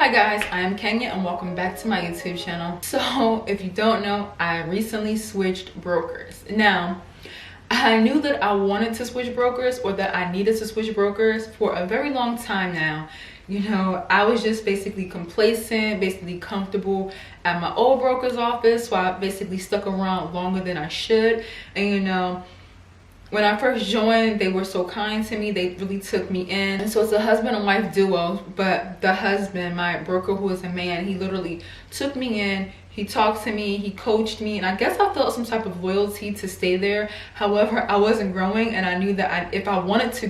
Hi guys, I am Kenya and welcome back to my YouTube channel. So if you don't know, I recently switched brokers. Now, I knew that I wanted to switch brokers or that I needed to switch brokers for a very long time now. You know, I was just basically complacent, basically comfortable at my old broker's office, so I basically stuck around longer than I should. And you know, when I first joined, they were so kind to me. They really took me in. And so it's a husband and wife duo, but the husband, my broker who is a man, he literally took me in. He talked to me, he coached me, and I guess I felt some type of loyalty to stay there. However, I wasn't growing, and I knew that if I wanted to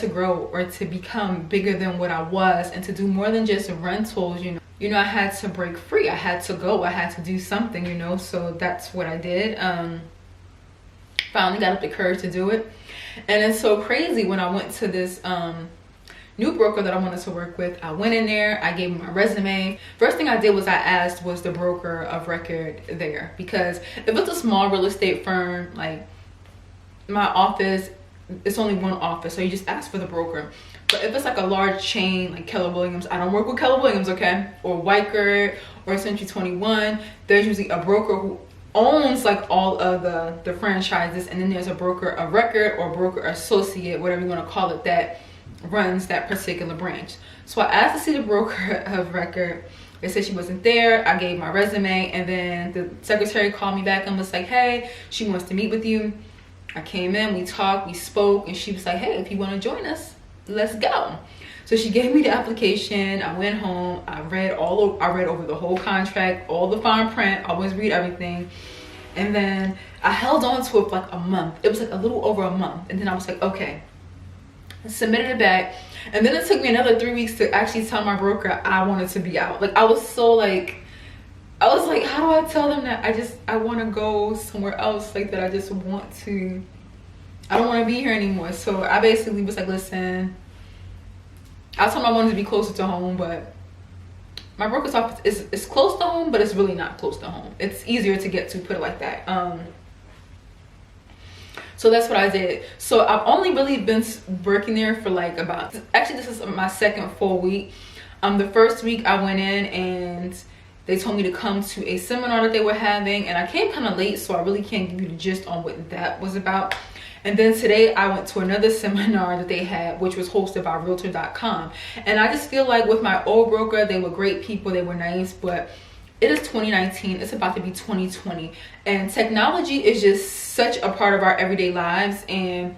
grow or to become bigger than what I was and to do more than just rentals, you know, I had to break free. I had to go. I had to do something, you know. So that's what I did. Finally got up the courage to do it. And it's so crazy, when I went to this new broker that I wanted to work with, I went in there, I gave him my resume. First thing I did was I asked, was the broker of record there? Because if it's a small real estate firm, like my office, it's only one office, so you just ask for the broker. But if it's like a large chain like Keller Williams, I don't work with Keller Williams, okay, or Weichert or Century 21, there's usually a broker who owns like all of the franchises, and then there's a broker of record or broker associate, whatever you want to call it, that runs that particular branch. So I asked to see the broker of record. They said she wasn't there. I gave my resume, and then the secretary called me back and was like, hey, she wants to meet with you. I came in, we talked, we spoke, and she was like, hey, if you want to join us, let's go. So she gave me the application. I went home. I read over the whole contract, all the fine print. I always read everything. And then I held on to it for like a month. It was like a little over a month. And then I was like, okay. I submitted it back. And then it took me another 3 weeks to actually tell my broker I wanted to be out. Like I was like, how do I tell them that I want to go somewhere else? Like that I don't want to be here anymore. So I basically was like, listen, I told them I wanted to be closer to home, but my broker's office is close to home, but it's really not close to home. It's easier to get to, put it like that. So that's what I did. So I've only really been working there for like this is my second full week. The first week I went in and they told me to come to a seminar that they were having, and I came kind of late, so I really can't give you the gist on what that was about. And then today I went to another seminar that they had, which was hosted by Realtor.com. And I just feel like with my old broker, they were great people, they were nice, but it is 2019, it's about to be 2020. And technology is just such a part of our everyday lives. And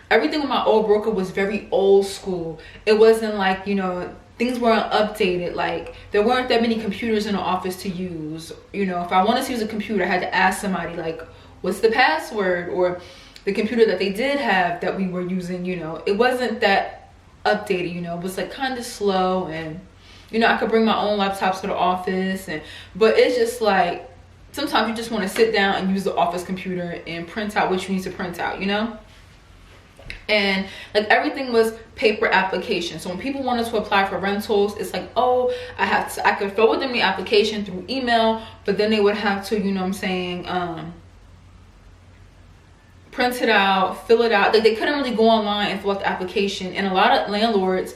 everything with my old broker was very old school. It wasn't like, you know, things weren't updated. Like there weren't that many computers in the office to use. You know, if I wanted to use a computer, I had to ask somebody like, what's the password? Or the computer that they did have that we were using, you know, it wasn't that updated, you know, it was like kind of slow. And you know, I could bring my own laptops to the office, but it's just like sometimes you just want to sit down and use the office computer and print out what you need to print out, you know. And like everything was paper application. So when people wanted to apply for rentals, it's like, oh, I could forward them the application through email, but then they would have to, you know what I'm saying, print it out, fill it out. Like they couldn't really go online and fill out the application. And a lot of landlords,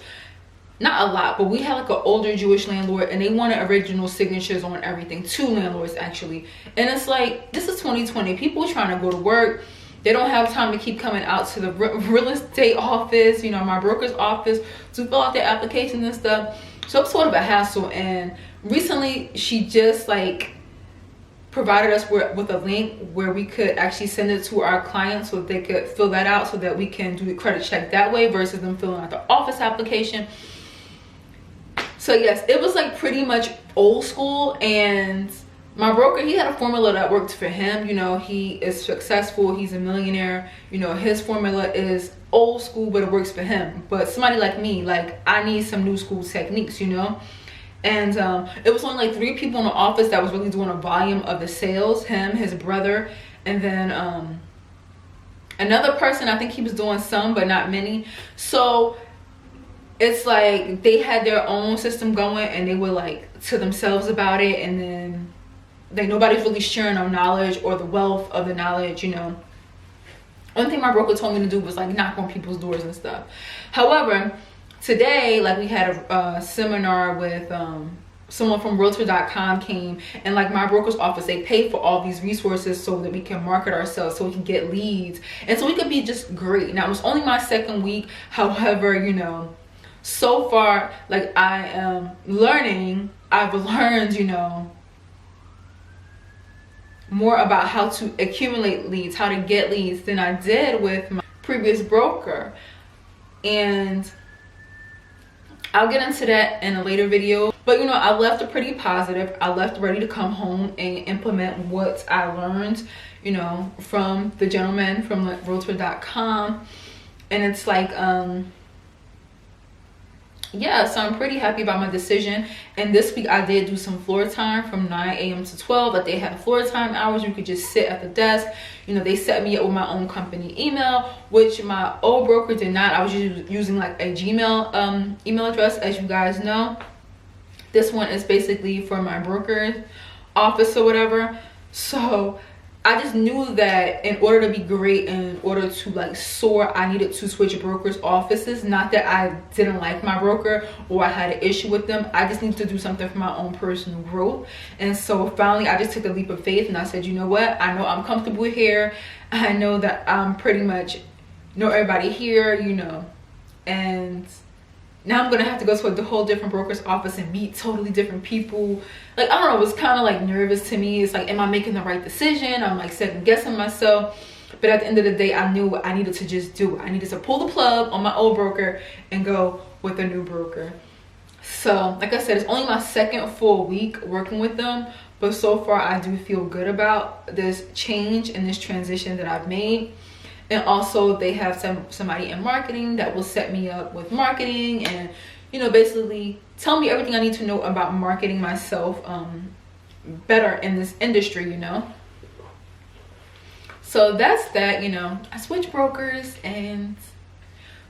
not a lot, but we had like an older Jewish landlord, and they wanted original signatures on everything. 2 landlords actually. And it's like, this is 2020. People trying to go to work. They don't have time to keep coming out to the real estate office, you know, my broker's office, to fill out their applications and stuff. So it's sort of a hassle. And recently she just like provided us with a link where we could actually send it to our clients so that they could fill that out, so that we can do the credit check that way versus them filling out the office application. So yes, it was like pretty much old school. And my broker, he had a formula that worked for him. You know, he is successful, he's a millionaire, you know, his formula is old school, but it works for him. But somebody like me, like I need some new school techniques, you know. And it was only like 3 people in the office that was really doing a volume of the sales, him, his brother, and then another person. I think he was doing some, but not many. So it's like they had their own system going, and they were like to themselves about it, and then like nobody's really sharing their knowledge or the wealth of the knowledge, you know. One thing my broker told me to do was like knock on people's doors and stuff. However, today, like, we had a seminar with someone from realtor.com came, and like my broker's office, they pay for all these resources so that we can market ourselves, so we can get leads, and so we could be just great. Now, it was only my second week. However, you know, so far, like, I am learning. I've learned, you know, more about how to accumulate leads, how to get leads than I did with my previous broker. And I'll get into that in a later video. But, you know, I left it pretty positive. I left ready to come home and implement what I learned, you know, from the gentleman from like realtor.com. And it's like, yeah, so I'm pretty happy about my decision. And this week I did do some floor time from 9 a.m. to 12. But they had floor time hours. You could just sit at the desk. You know, they set me up with my own company email, which my old broker did not. I was using like a Gmail email address, as you guys know. This one is basically for my broker's office or whatever. So I just knew that in order to be great, in order to like soar, I needed to switch brokers' offices. Not that I didn't like my broker or I had an issue with them. I just needed to do something for my own personal growth. And so finally, I just took a leap of faith and I said, you know what? I know I'm comfortable here. I know that I'm pretty much know everybody here, you know, and now I'm gonna have to go to a whole different broker's office and meet totally different people. Like, I don't know, it was kind of like nervous to me. It's like, am I making the right decision? I'm like second guessing myself. But at the end of the day, I knew I needed to just do it. I needed to pull the plug on my old broker and go with a new broker. So like I said, it's only my second full week working with them, but so far I do feel good about this change and this transition that I've made. And also they have somebody in marketing that will set me up with marketing and, you know, basically tell me everything I need to know about marketing myself better in this industry, you know. So that's that, you know. I switched brokers and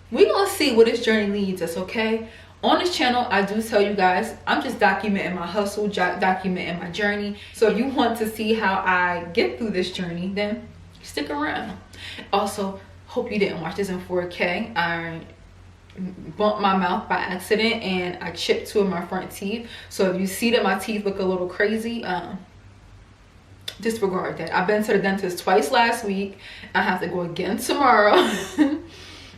we're gonna see where this journey leads us, okay? On this channel, I do tell you guys, I'm just documenting my hustle, documenting my journey. So if you want to see how I get through this journey, then stick around. Also, hope you didn't watch this in 4K. I bumped my mouth by accident and I chipped two of my front teeth. So if you see that my teeth look a little crazy, disregard that. I've been to the dentist twice last week. I have to go again tomorrow. I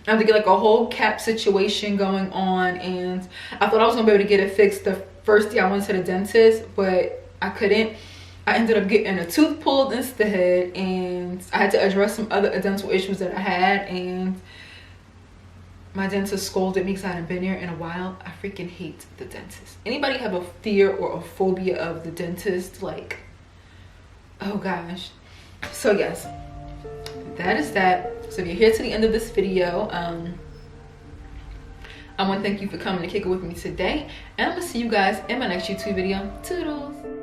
have to get like a whole cap situation going on, and I thought I was gonna be able to get it fixed the first day I went to the dentist, but I couldn't. I ended up getting a tooth pulled instead, and I had to address some other dental issues that I had, and my dentist scolded me because I hadn't been here in a while. I freaking hate the dentist. Anybody have a fear or a phobia of the dentist? Like, oh gosh. So yes, that is that. So if you're here to the end of this video, I want to thank you for coming to kick it with me today, and I'm gonna see you guys in my next YouTube video. Toodles.